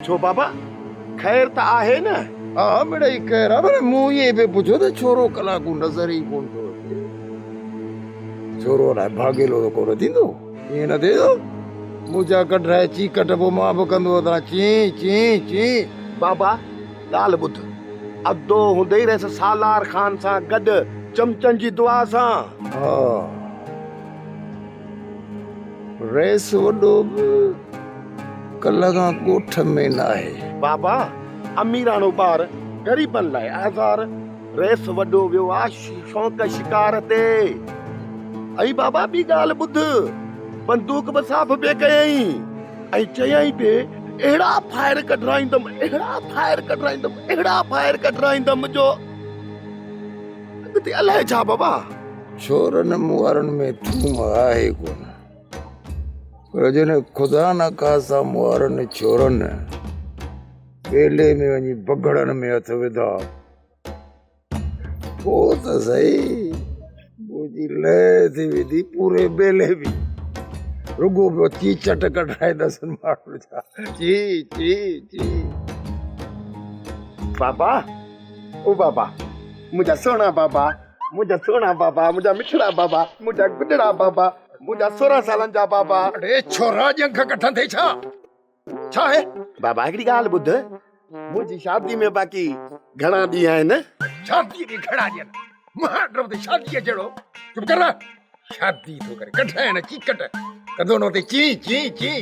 छो बाबा खैर त आहे न? हाँ मिड़ई खैर आहे पर मूं इहे पे पुछो त छोरो कलाकू नज़र ई कोन थो अचे। छोरो अलाए भागेलो त कोन थींदो, ईअं न थिए थो मुंहिंजा कढाए चीकट पोइ मां बि कंदो त ची ची ची। बाबा ॻाल्हि ॿुध, अदो हूंदे ई रहियसि सालार ख़ान सां गॾु चमचनि जी दुआ सां। हा रेस वॾो बि कल्ह खां ॻोठ में न आहे। बाबा अमीराणो ॿार ग़रीबनि लाइ आज़ार, रेस वॾो वियो आहे शौक़ शिकार ते। ऐं बाबा ॿी ॻाल्हि ॿुध, बंदूक बि साफ़ पिए कयईं ऐं चयईं पिए अहिड़ा फायर कढराईंदमि, अहिड़ा फायर कढराईंदमि, अहिड़ा फायर कढराईंदमि जो अॻिते अलाए छा। बाबा छोरनि मुआरनि में थूम आहे कोन, पर जॾहिं ख़ुदा न खासा मुआरनि छोरनि बेले में वञी बगड़नि में हथ विधा पोइ त सही मुंहिंजी लह थी विधी पूरे बेले बि रुगो पियो चीचट कढाईंदसि माण्हू छा ची ची ची। बाबा ओ बाबा मुंहिंजा सोना बाबा, मुंहिंजा सोना बाबा, मुंहिंजा मिठड़ा बाबा, मुंहिंजा गुॾड़ा बाबा, मुंहिंजा 16 सालनि जा बाबा। अरे छोरा जंख कठनि थे छा छा आहे बाबा? हिकिड़ी ॻाल्हि ॿुध, मुंहिंजी शादी में बाक़ी घणा ॾींहं आहिनि? शादी के घड़ा ॾियनि महाड्रव ते शादी जहिड़ो चुप कर न। शादी थो करे कढाइण चीकट कंदो न ते ची ची ची।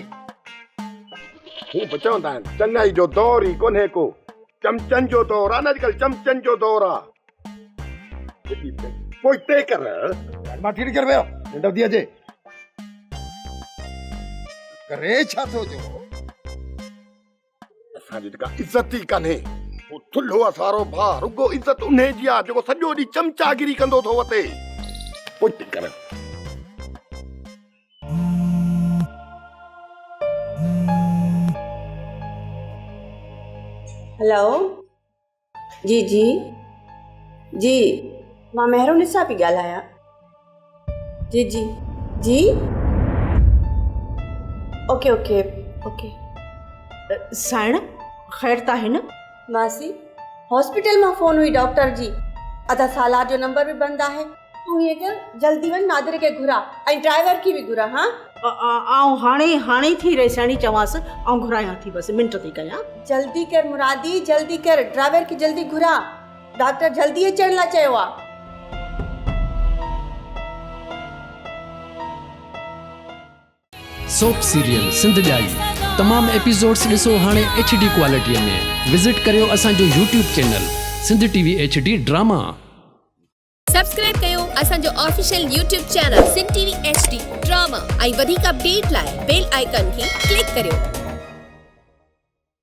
हू बि चवंदा आहिनि चङाई जो दौर ई कोन्हे को, चमचनि जो दौर आहे न अॼुकल्ह, चमचनि जो दौर आहे। पोइ ते कर मां ठीकु कर वियो निंड थी अचे करे छा थो चओ। असांजी जेका इज़त ई कान्हे, हू थुल्हो असारो भाउ रुगो इज़त उन जी आहे जेको सॼो ॾींहुं चमचागिरी कंदो थो वते। पोइ ते कर। हेलो जी जी जी मां मेहरुनिसा पई ॻाल्हायां। जी जी जी ओके ओके ओके। साइण ख़ैर त आहे न? मासी हॉस्पिटल मां फ़ोन हुई डॉक्टर जी, अदा सालार जो नंबर बि बंदि आहे। तूं हीअं कर जल्दी वञ नादिर खे घुरा ऐं ड्राइवर खे बि घुरा। हाँ आउं हाणे थी रहिसाणी चवांसि ऐं घुरायां थी, बसि मिंट थी कयां। जल्दी कर मुरादी जल्दी कर, ड्राइवर खे जल्दी घुरा, डॉक्टर जल्दी अचण लाइ चयो आहे। सोप सीरियल सिंध जाई तमाम एपिसोड्स ॾिसो हाणे HD क्वालिटीअ में। विज़िट करियो असांजो YouTube channel Sindh TV HD drama. Subscribe कयो असांजो official YouTube channel Sindh TV HD drama ऐं वधीक अपडेट लाइ बेल आइकन खे क्लिक करियो।